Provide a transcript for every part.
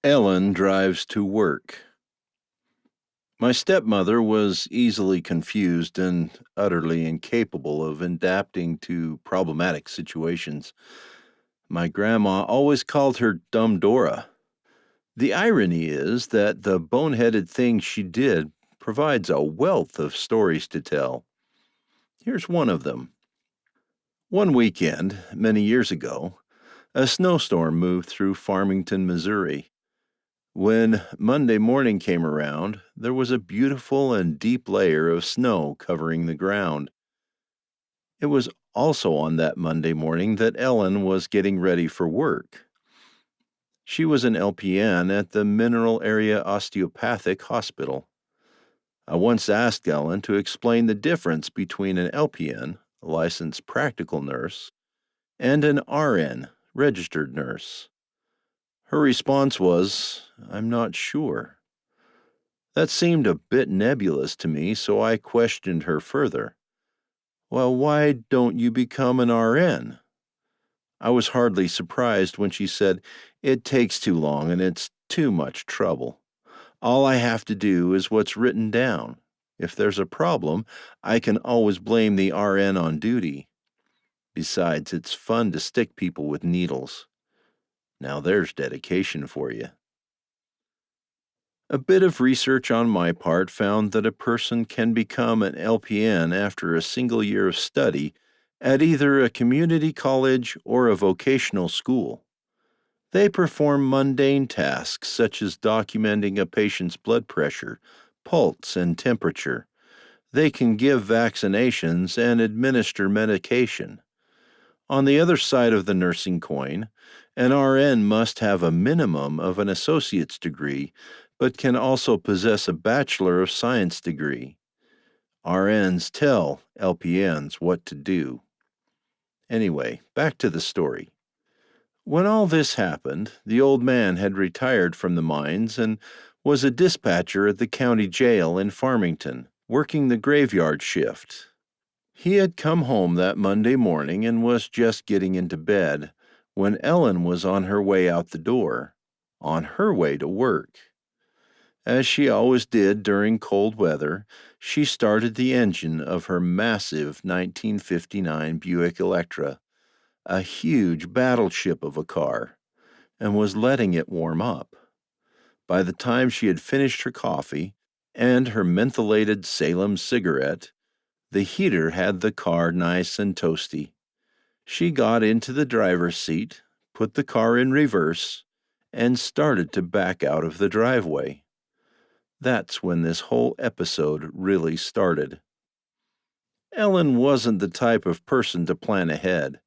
Ellen drives to work. My stepmother was easily confused and utterly incapable of adapting to problematic situations. My grandma always called her Dumb Dora. The irony is that the boneheaded thing she did provides a wealth of stories to tell. Here's one of them. One weekend, many years ago, a snowstorm moved through Farmington, Missouri. When Monday morning came around, there was a beautiful and deep layer of snow covering the ground. It was also on that Monday morning that Ellen was getting ready for work. She was an LPN at the Mineral Area Osteopathic Hospital. I once asked Ellen to explain the difference between an LPN, a licensed practical nurse, and an RN, registered nurse. Her response was, "I'm not sure." That seemed a bit nebulous to me, so I questioned her further. "Well, why don't you become an RN?" I was hardly surprised when she said, "It takes too long and it's too much trouble. All I have to do is what's written down. If there's a problem, I can always blame the RN on duty. Besides, it's fun to stick people with needles." Now there's dedication for you. A bit of research on my part found that a person can become an LPN after a single year of study at either a community college or a vocational school. They perform mundane tasks such as documenting a patient's blood pressure, pulse, and temperature. They can give vaccinations and administer medication. On the other side of the nursing coin, an RN must have a minimum of an associate's degree, but can also possess a Bachelor of Science degree. RNs tell LPNs what to do. Anyway, back to the story. When all this happened, the old man had retired from the mines and was a dispatcher at the county jail in Farmington, working the graveyard shift. He had come home that Monday morning and was just getting into bed when Ellen was on her way out the door, on her way to work. As she always did during cold weather, she started the engine of her massive 1959 Buick Electra, a huge battleship of a car, and was letting it warm up. By the time she had finished her coffee and her mentholated Salem cigarette, the heater had the car nice and toasty. She got into the driver's seat, put the car in reverse, and started to back out of the driveway. That's when this whole episode really started. Ellen wasn't the type of person to plan ahead.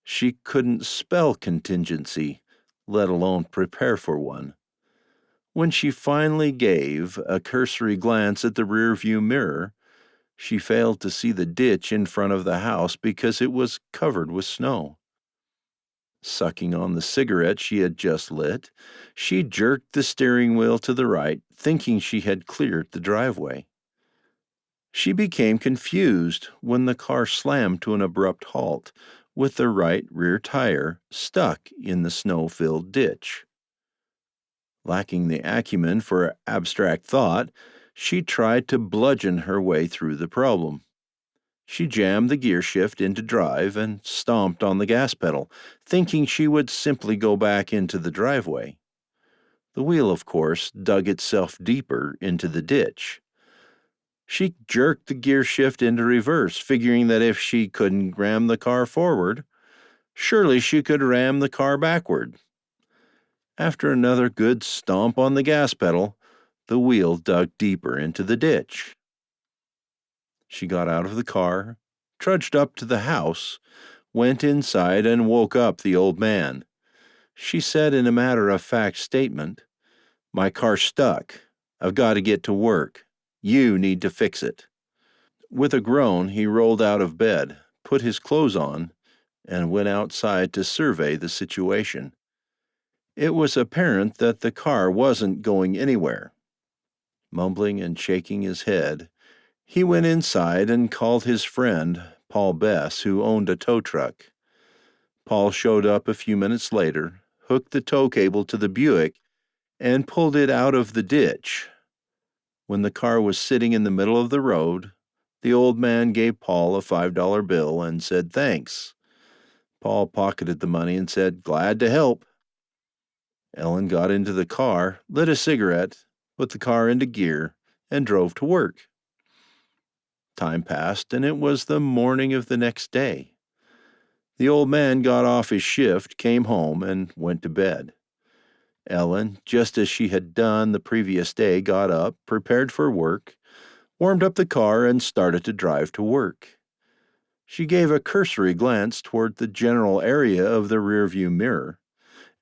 She couldn't spell contingency, let alone prepare for one. When she finally gave a cursory glance at the rearview mirror, she failed to see the ditch in front of the house because it was covered with snow. Sucking on the cigarette she had just lit, she jerked the steering wheel to the right, thinking she had cleared the driveway. She became confused when the car slammed to an abrupt halt, with the right rear tire stuck in the snow-filled ditch. Lacking the acumen for abstract thought, she tried to bludgeon her way through the problem. She jammed the gear shift into drive and stomped on the gas pedal, thinking she would simply go back into the driveway. The wheel, of course, dug itself deeper into the ditch. She jerked the gear shift into reverse, figuring that if she couldn't ram the car forward, surely she could ram the car backward. After another good stomp on the gas pedal, the wheel dug deeper into the ditch. She got out of the car, trudged up to the house, went inside, and woke up the old man. She said in a matter-of-fact statement, "My car's stuck. I've got to get to work. You need to fix it." With a groan, he rolled out of bed, put his clothes on, and went outside to survey the situation. It was apparent that the car wasn't going anywhere. Mumbling and shaking his head, he went inside and called his friend, Paul Bess, who owned a tow truck. Paul showed up a few minutes later, hooked the tow cable to the Buick, and pulled it out of the ditch. When the car was sitting in the middle of the road, the old man gave Paul a $5 bill and said thanks. Paul pocketed the money and said, "Glad to help." Ellen got into the car, lit a cigarette, put the car into gear, and drove to work. Time passed, and it was the morning of the next day. The old man got off his shift, came home, and went to bed. Ellen, just as she had done the previous day, got up, prepared for work, warmed up the car, and started to drive to work. She gave a cursory glance toward the general area of the rearview mirror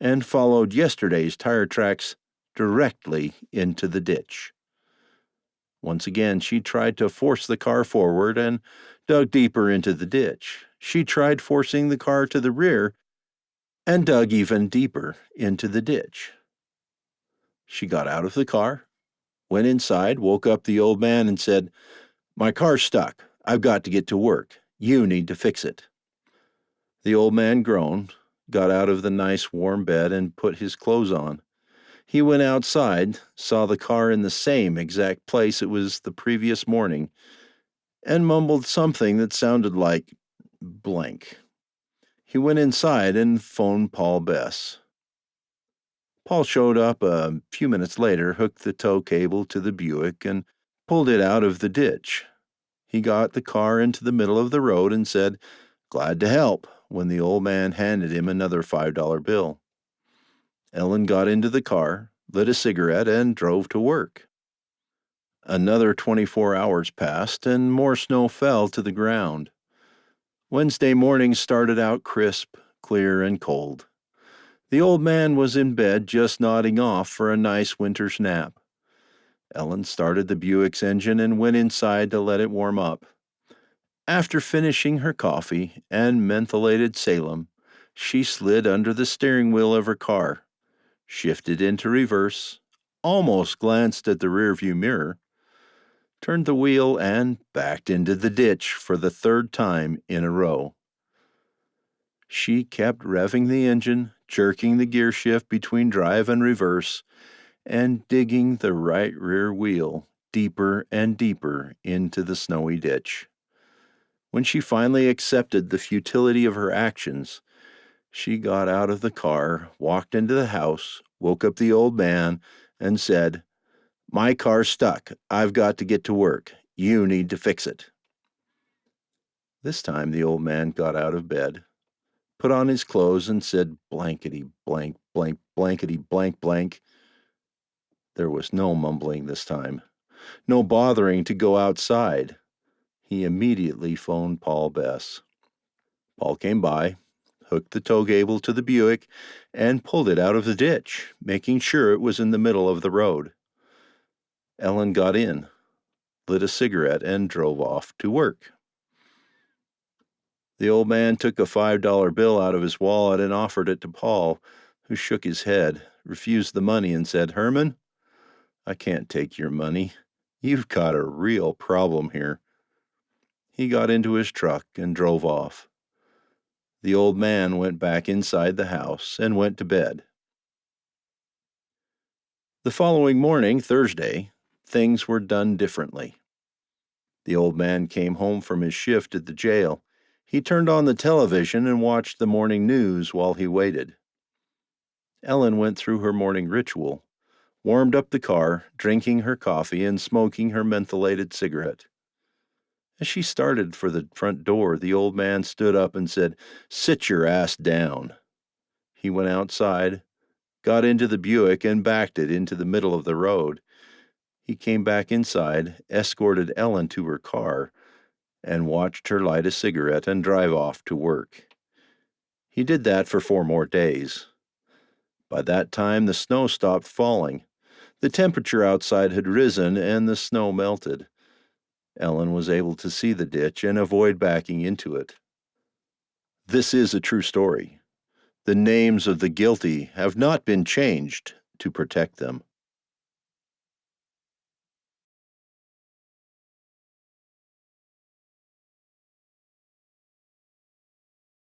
and followed yesterday's tire tracks directly into the ditch. Once again, she tried to force the car forward and dug deeper into the ditch. She tried forcing the car to the rear and dug even deeper into the ditch. She got out of the car, went inside, woke up the old man, and said, "My car's stuck. I've got to get to work. You need to fix it." The old man groaned, got out of the nice warm bed, and put his clothes on. He went outside, saw the car in the same exact place it was the previous morning, and mumbled something that sounded like blank. He went inside and phoned Paul Bess. Paul showed up a few minutes later, hooked the tow cable to the Buick, and pulled it out of the ditch. He got the car into the middle of the road and said, "Glad to help," when the old man handed him another $5 bill. Ellen got into the car, lit a cigarette, and drove to work. Another 24 hours passed, and more snow fell to the ground. Wednesday morning started out crisp, clear, and cold. The old man was in bed just nodding off for a nice winter's nap. Ellen started the Buick's engine and went inside to let it warm up. After finishing her coffee and mentholated Salem, she slid under the steering wheel of her car, shifted into reverse, almost glanced at the rearview mirror, turned the wheel, and backed into the ditch for the third time in a row. She kept revving the engine, jerking the gear shift between drive and reverse, and digging the right rear wheel deeper and deeper into the snowy ditch. When she finally accepted the futility of her actions, she got out of the car, walked into the house, woke up the old man, and said, "My car's stuck. I've got to get to work. You need to fix it." This time the old man got out of bed, put on his clothes, and said blankety blank blank blankety blank blank. There was no mumbling this time, no bothering to go outside. He immediately phoned Paul Bess. Paul came by, hooked the tow cable to the Buick, and pulled it out of the ditch, making sure it was in the middle of the road. Ellen got in, lit a cigarette, and drove off to work. The old man took a $5 bill out of his wallet and offered it to Paul, who shook his head, refused the money, and said, "Herman, I can't take your money. You've got a real problem here." He got into his truck and drove off. The old man went back inside the house and went to bed. The following morning, Thursday, things were done differently. The old man came home from his shift at the jail. He turned on the television and watched the morning news while he waited. Ellen went through her morning ritual, warmed up the car, drinking her coffee and smoking her mentholated cigarette. As she started for the front door, the old man stood up and said, "Sit your ass down." He went outside, got into the Buick, and backed it into the middle of the road. He came back inside, escorted Ellen to her car, and watched her light a cigarette and drive off to work. He did that for 4 more days. By that time, the snow stopped falling. The temperature outside had risen, and the snow melted. Ellen was able to see the ditch and avoid backing into it. This is a true story. The names of the guilty have not been changed to protect them.